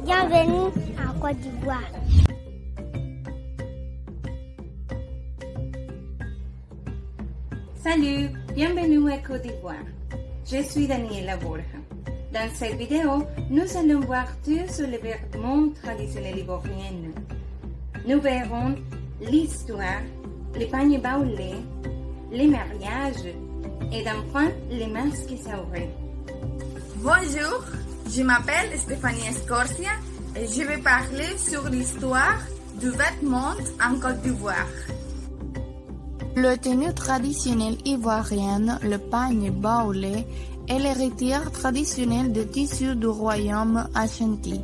Bienvenue à Côte d'Ivoire. Salut, bienvenue à Côte d'Ivoire. Je suis Daniela Borja. Dans cette vidéo, nous allons voir tout sur les vêtements traditionnels ivoiriens. Nous verrons l'histoire, les paniers baoulés, les mariages et enfin les masques saurés. Bonjour, je m'appelle Stéphanie Escorcia et je vais parler sur l'histoire du vêtement en Côte d'Ivoire. Le tenue traditionnelle ivoirienne, le pagne baoulé, est l'héritière traditionnelle des tissus du royaume Ashanti.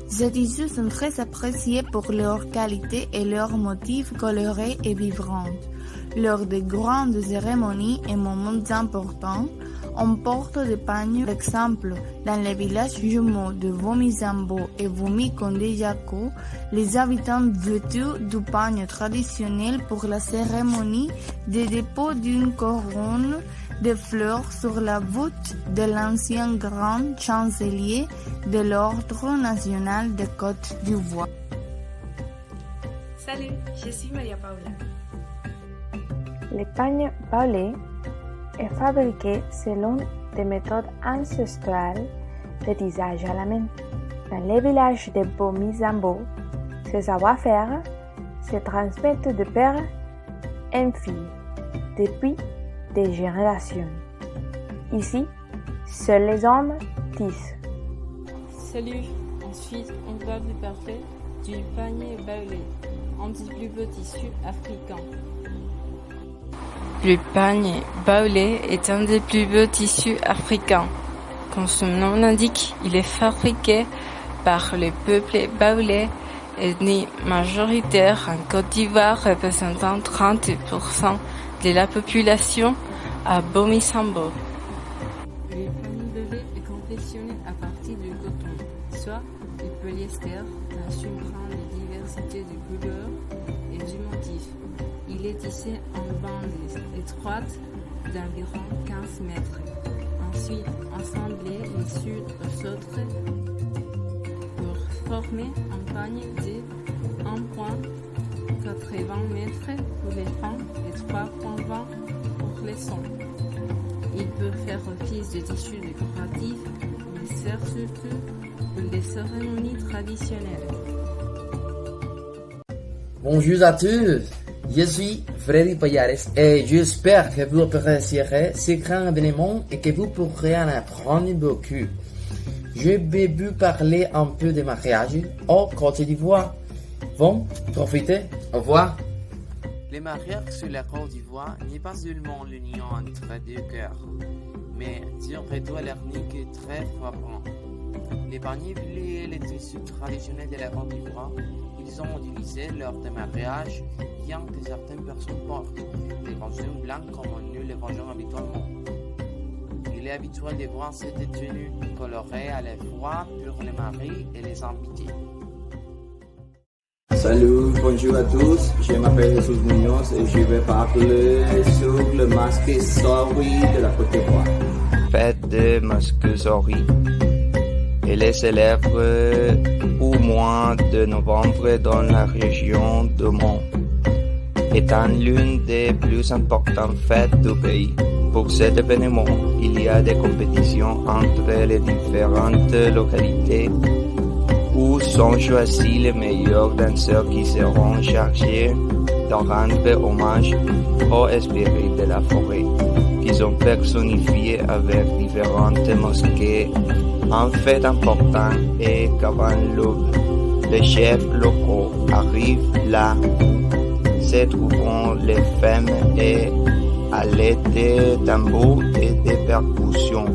Ces tissus sont très appréciés pour leur qualité et leurs motifs colorés et vibrants. Lors de grandes cérémonies et moments importants, on porte des pagnes. Par exemple, dans les villages jumeaux de Vomi-Zambo et Vomi-Kondé-Yako, les habitants vêtus du pagne traditionnel pour la cérémonie de dépôt d'une couronne de fleurs sur la voûte de l'ancien grand chancelier de l'Ordre national de Côte d'Ivoire. Salut, je suis Maria Paula. Le pagne baoulé est fabriqué selon des méthodes ancestrales de tissage à la main. Dans les villages de Vomi-Zambo, ce savoir-faire se transmet de père en fille depuis des générations. Ici, seuls les hommes tissent. Salut, ensuite on va vous parler du panier baoulé, un des plus beaux tissus africains. Le panier baoulé est un des plus beaux tissus africains. Comme son nom l'indique, il est fabriqué par le peuple baoulé, ethnie majoritaire en Côte d'Ivoire représentant 30% de la population à Vomi-Zambo. Le panier baoulé est confectionné à partir du coton, soit du polyester, dans une grande diversité de couleurs et de motifs. Il est tissé en bandes étroites d'environ 15 mètres. Ensuite, assemblé les unes aux autres pour former un panier de 1,80 mètres pour les flancs et 3,20 pour les sons. Il peut faire office de tissu décoratif, mais sert surtout pour les cérémonies traditionnelles. Bonjour à tous, je suis Freddy Payares et j'espère que vous apprécierez ce grand événement et que vous pourrez en apprendre beaucoup. Je vais vous parler un peu de mariage au Côte d'Ivoire. Bon, profitez, au revoir. Le mariage sur la Côte d'Ivoire n'est pas seulement l'union entre deux cœurs, mais surtout l'ethnique très frappant. Les paniers baoulés et les tissus traditionnels de la Côte d'Ivoire, ils ont utilisé lors des mariages, bien que certaines personnes portent des costumes blancs comme nous les voyons habituellement. Il est habituel de voir cette tenue colorée à la fois pour les maris et les invités. Salut, bonjour à tous, je m'appelle Jesus Munoz et je vais parler sur le masque Sori de la Côte d'Ivoire. Fête de masque Sori. Elle est célèbre au mois de novembre dans la région de Mont, étant l'une des plus importantes fêtes du pays. Pour cet événement, il y a des compétitions entre les différentes localités où sont choisis les meilleurs danseurs qui seront chargés de rendre hommage aux esprits de la forêt, qui sont personnifiés avec différentes mosquées. Un fait important est qu'avant l'aube, les chefs locaux arrivent là où se trouveront les femmes et à l'aide des tambours et des percussions,